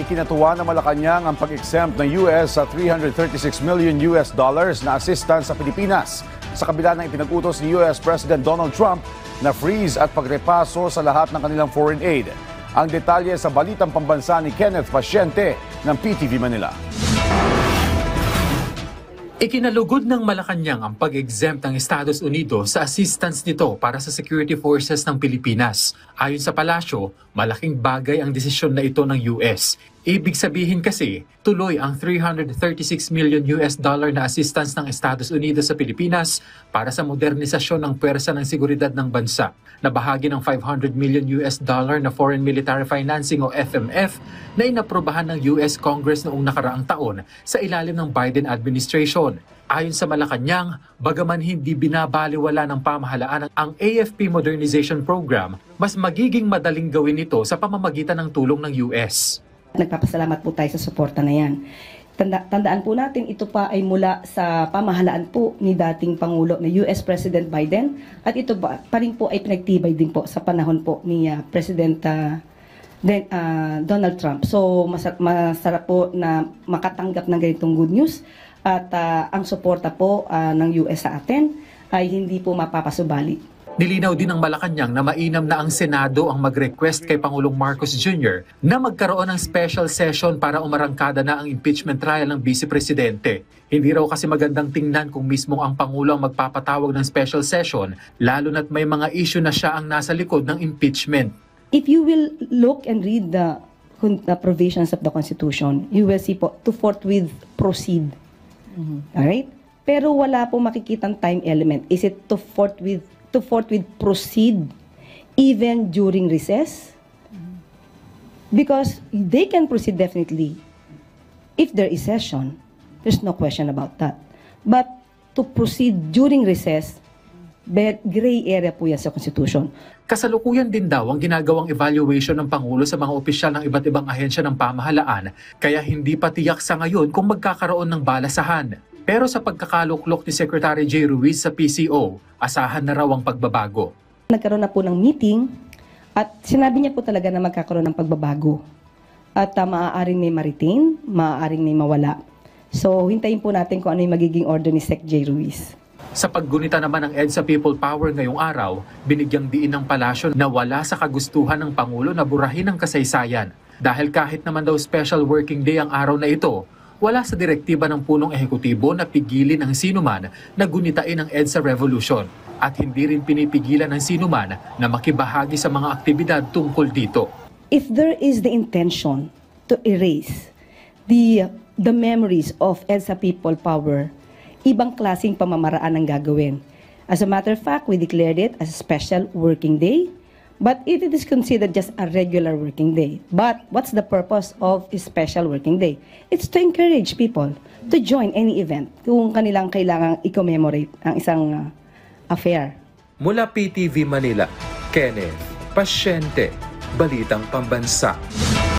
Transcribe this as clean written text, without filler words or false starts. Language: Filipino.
Ikinatuwa ng Malacanang ang pag-exempt ng US sa $336 million na assistance sa Pilipinas sa kabila ng ipinag-utos ni US President Donald Trump na freeze at pagrepaso sa lahat ng kanilang foreign aid. Ang detalye sa balitang pambansa ni Kenneth Pasyente ng PTV Manila. Ikinalugod ng Malacanang ang pag-exempt ng Estados Unidos sa assistance nito para sa security forces ng Pilipinas. Ayon sa palasyo, malaking bagay ang desisyon na ito ng US. Ibig sabihin kasi, tuloy ang $336 million na assistance ng Estados Unidos sa Pilipinas para sa modernisasyon ng pwersa ng seguridad ng bansa, na bahagi ng $500 million na Foreign Military Financing o FMF na inaprobahan ng US Congress noong nakaraang taon sa ilalim ng Biden administration. Ayon sa Malacanang, bagaman hindi binabaliwala ng pamahalaan ang AFP Modernization Program, mas magiging madaling gawin ito sa pamamagitan ng tulong ng US. Nagpapasalamat po tayo sa suporta na yan. Tandaan po natin, ito pa ay mula sa pamahalaan po ni dating Pangulo na US President Biden, at ito pa rin po ay pinagtibay din po sa panahon po ni President Donald Trump. So masarap po na makatanggap ng ganitong good news, at ang suporta po ng US sa atin ay hindi po mapapasubali. Nilinaw din ng Malacanang na mainam na ang Senado ang mag-request kay Pangulong Marcos Jr. na magkaroon ng special session para umarangkada na ang impeachment trial ng Vice Presidente. Hindi raw kasi magandang tingnan kung mismo ang Pangulo ang magpapatawag ng special session, lalo na't may mga issue na siya ang nasa likod ng impeachment. If you will look and read the provisions of the Constitution, you will see po to forthwith proceed. Alright? Pero wala po makikitang time element. Is it to forthwith proceed even during recess? Because they can proceed definitely if there is session. There's no question about that. But to proceed during recess, gray area po yan sa Constitution. Kasalukuyan din daw ang ginagawang evaluation ng Pangulo sa mga opisyal ng iba't ibang ahensya ng pamahalaan, kaya hindi pa tiyak sa ngayon kung magkakaroon ng balasahan. Pero sa pagkakaluklok ni Secretary Jay Ruiz sa PCO, asahan na raw ang pagbabago. Nagkaroon na po ng meeting at sinabi niya po talaga na magkakaroon ng pagbabago. At maaaring may ma-retain, maaaring may mawala. So hintayin po natin kung ano yung magiging order ni Sec Jay Ruiz. Sa paggunita naman ng EDSA People Power ngayong araw, binigyang diin ng palasyo na wala sa kagustuhan ng Pangulo na burahin ang kasaysayan. Dahil kahit naman daw special working day ang araw na ito, wala sa direktiba ng punong ehekutibo na pigilin ang sinuman na gunitain ang EDSA Revolution, at hindi rin pinipigilan ng sinuman na makibahagi sa mga aktibidad tungkol dito. If there is the intention to erase the memories of EDSA People Power, ibang klaseng pamamaraan ang gagawin. As a matter of fact, we declared it as a special working day, but it is considered just a regular working day. But what's the purpose of a special working day? It's to encourage people to join any event kung kanilang kailangang i-commemorate ang isang affair. Mula PTV Manila, Kenneth Pasyente, Balitang Pambansa.